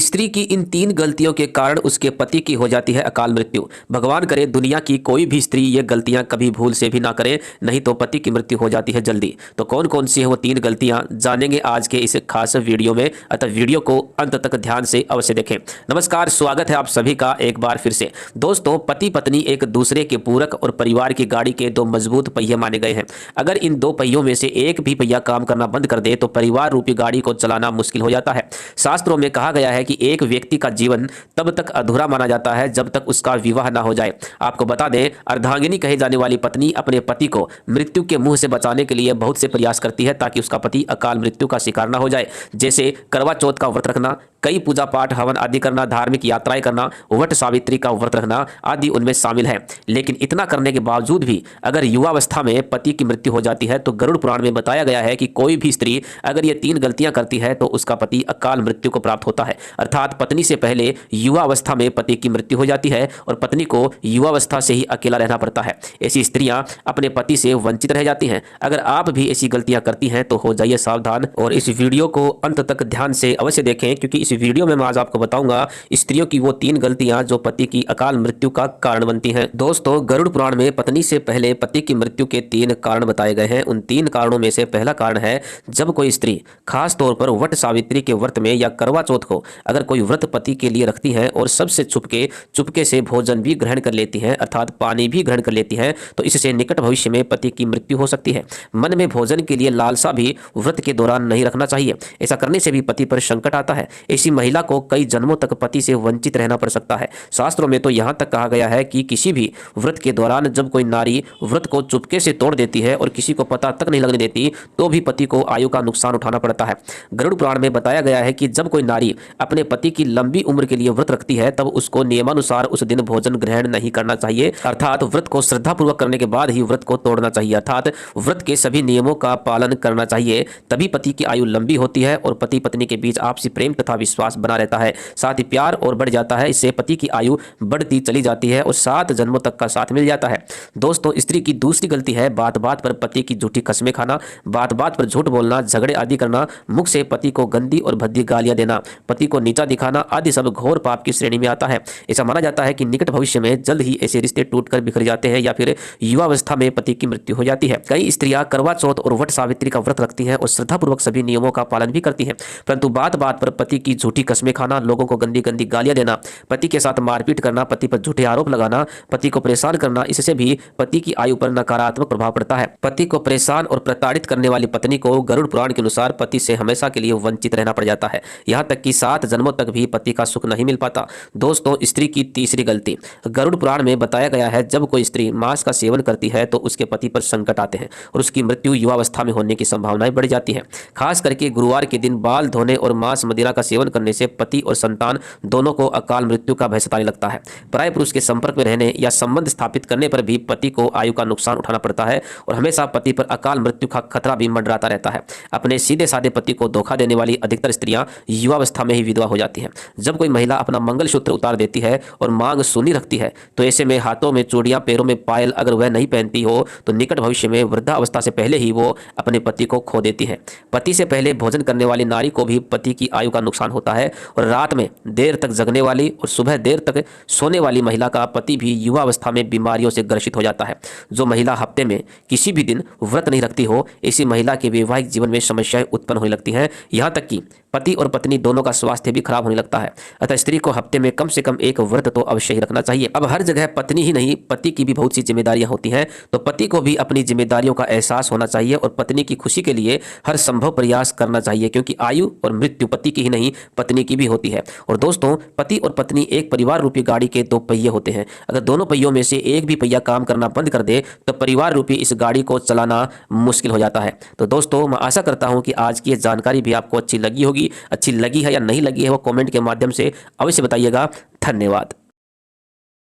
स्त्री की इन 3 गलतियों के कारण उसके पति की हो जाती है अकाल मृत्यु। भगवान करे दुनिया की कोई भी स्त्री ये गलतियां कभी भूल से भी ना करे, नहीं तो पति की मृत्यु हो जाती है जल्दी। तो कौन कौन सी है वो 3 गलतियां जानेंगे आज के इस खास वीडियो में, अतः वीडियो को अंत तक ध्यान से अवश्य देखें। नमस्कार, स्वागत है आप सभी का एक बार फिर से। दोस्तों, पति पत्नी एक दूसरे के पूरक और परिवार की गाड़ी के 2 मजबूत पहिए माने गए हैं। अगर इन 2 पहियों में से एक भी पहिया काम करना बंद कर दे तो परिवार रूपी गाड़ी को चलाना मुश्किल हो जाता है। शास्त्रों में कहा गया है कि एक व्यक्ति का जीवन तब तक अधूरा माना जाता है जब तक उसका विवाह ना हो जाए। आपको बता दें, अर्धांगिनी कही जाने वाली पत्नी अपने पति को मृत्यु के मुंह से बचाने के लिए बहुत से प्रयास करती है ताकि उसका पति अकाल मृत्यु का शिकार ना हो जाए। जैसे करवा चौथ का व्रत रखना, कई पूजा पाठ हवन आदि करना, धार्मिक यात्राएं करना, वट सावित्री का व्रत रखना आदि उनमें शामिल है। लेकिन इतना करने के बावजूद भी अगर युवावस्था में पति की मृत्यु हो जाती है तो गरुड़ पुराण में बताया गया है कि कोई भी स्त्री अगर ये 3 गलतियां करती है तो उसका पति अकाल मृत्यु को प्राप्त होता है। अर्थात पत्नी से पहले युवावस्था में पति की मृत्यु हो जाती है और पत्नी को युवावस्था से ही अकेला रहना पड़ता है। ऐसी स्त्रियां अपने पति से वंचित रह जाती हैं। अगर आप भी ऐसी गलतियां करती हैं तो हो जाइए सावधान और इस वीडियो को अंत तक ध्यान से अवश्य देखें, क्योंकि इस वीडियो में मैं आज आपको बताऊंगा स्त्रियों की वो 3 गलतियां जो पति की अकाल मृत्यु का कारण बनती हैं। दोस्तों, गरुड़ पुराण में पत्नी से पहले पति की मृत्यु के 3 कारण बताए गए हैं। उन 3 कारणों में से पहला कारण है जब कोई स्त्री खास तौर पर वट सावित्री के व्रत में या करवा चौथ को अगर कोई व्रत पति के लिए रखती है और सबसे चुपके से भोजन भी ग्रहण कर लेती है, अर्थात पानी भी ग्रहण कर लेती है, तो इससे निकट भविष्य में पति की मृत्यु हो सकती है। मन में भोजन के लिए लालसा भी व्रत के दौरान नहीं रखना चाहिए। ऐसा करने से भी पति पर संकट आता है। ऐसी महिला को कई जन्मों तक पति से वंचित रहना पड़ सकता है। शास्त्रों में तो यहाँ तक कहा गया है कि किसी भी व्रत के दौरान जब कोई नारी व्रत को चुपके से तोड़ देती है और किसी को पता तक नहीं लगने देती तो भी पति को आयु का नुकसान उठाना पड़ता है। गरुड़ पुराण में बताया गया है कि जब कोई नारी अपने पति की लंबी उम्र के लिए व्रत रखती है तब उसको नियमानुसार उस दिन भोजन ग्रहण नहीं करना चाहिए, अर्थात व्रत को श्रद्धापूर्वक करने के बाद ही व्रत को तोड़ना चाहिए, अर्थात व्रत के सभी नियमों का पालन करना चाहिए। तभी पति की आयु लंबी होती है और पति पत्नी के बीच आपसी प्रेम तथा विश्वास बना रहता है, साथ ही प्यार और बढ़ जाता है। इससे पति की आयु बढ़ती चली जाती है और 7 जन्मों तक का साथ मिल जाता है। दोस्तों, स्त्री की दूसरी गलती है बात बात पर पति की झूठी कस्में खाना, बात बात पर झूठ बोलना, झगड़े आदि करना, मुख से पति को गंदी और भद्दी गालियां देना, पति को नीचा दिखाना आदि सब घोर पाप की श्रेणी में आता है। ऐसा माना जाता है कि निकट भविष्य में जल्द ही ऐसे रिश्ते टूटकर बिखर जाते हैं या फिर युवावस्था में पति की मृत्यु हो जाती है। कई स्त्रियां करवा चौथ और वट सावित्री का व्रत रखती हैं और श्रद्धापूर्वक सभी नियमों का पालन भी करती हैं, परंतु बात बात पर पति की झूठी कस्में खाना, लोगों को गंदी गंदी गालियां देना, पति के साथ मारपीट करना, पति पर झूठे आरोप लगाना, पति को परेशान करना, इससे भी पति की आयु पर नकारात्मक प्रभाव पड़ता है। पति को परेशान और प्रताड़ित करने वाली पत्नी को गरुड़ पुराण के अनुसार पति से हमेशा के लिए वंचित रहना पड़ जाता है, यहाँ तक कि 7 जन्मों तक भी पति का सुख नहीं मिल पाता। दोस्तों, स्त्री की तीसरी गलती, गरुड़ पुराण में बताया गया है जब कोई स्त्री मांस का सेवन करती है तो उसके पति पर संकट आते हैं और उसकी मृत्यु युवावस्था में होने की संभावनाएं बढ़ जाती है। खास करके गुरुवार के दिन बाल धोने और मांस मदिरा का सेवन करने से पति और संतान दोनों को अकाल मृत्यु का भय सताने लगता है। पराये पुरुष के संपर्क में रहने या संबंध स्थापित करने पर भी पति को आयु का नुकसान उठाना पड़ता है और हमेशा पति पर अकाल मृत्यु का खतरा भी मंडराता रहता है। अपने सीधे साधे पति को धोखा देने वाली अधिकतर स्त्रियां युवावस्था में ही विधवा हो जाती हैं। जब कोई महिला अपना मंगलसूत्र उतार देती है और मांग सूनी रखती है तो ऐसे में हाथों में चूड़ियां, पैरों में पायल अगर वह नहीं पहनती हो तो निकट भविष्य में वृद्धावस्था से पहले ही वो अपने पति को खो देती है। पति से पहले भोजन करने वाली नारी को भी पति की आयु का नुकसान होता है और रात में देर तक जगने वाली और सुबह देर तक सोने वाली महिला का पति भी युवावस्था में बीमारियों से ग्रसित हो जाता है। जो महिला हफ्ते में किसी भी दिन व्रत नहीं रखती हो, ऐसी महिला के वैवाहिक जीवन में समस्याएं उत्पन्न होने लगती हैं, यहाँ तक कि पति और पत्नी दोनों का स्वास्थ्य भी खराब होने लगता है। अतः स्त्री को हफ्ते में कम से कम एक व्रत तो अवश्य ही रखना चाहिए। अब हर जगह पत्नी ही नहीं, पति की भी बहुत सी जिम्मेदारियां होती हैं, तो पति को भी अपनी जिम्मेदारियों का एहसास होना चाहिए और पत्नी की खुशी के लिए हर संभव प्रयास करना चाहिए, क्योंकि आयु और मृत्यु पति की ही नहीं पत्नी की भी होती है। और दोस्तों, पति और पत्नी एक परिवार रूपी गाड़ी के 2 पहिए होते हैं। अगर दोनों पहियों में से एक भी पहिया काम करना बंद कर दे तो परिवार रूपी इस गाड़ी को चलाना मुश्किल हो जाता है। तो दोस्तों, मैं आशा करता हूं कि आज की जानकारी भी आपको अच्छी लगी होगी। अच्छी लगी है या नहीं लगी है वो कमेंट के माध्यम से अवश्य बताइएगा। धन्यवाद।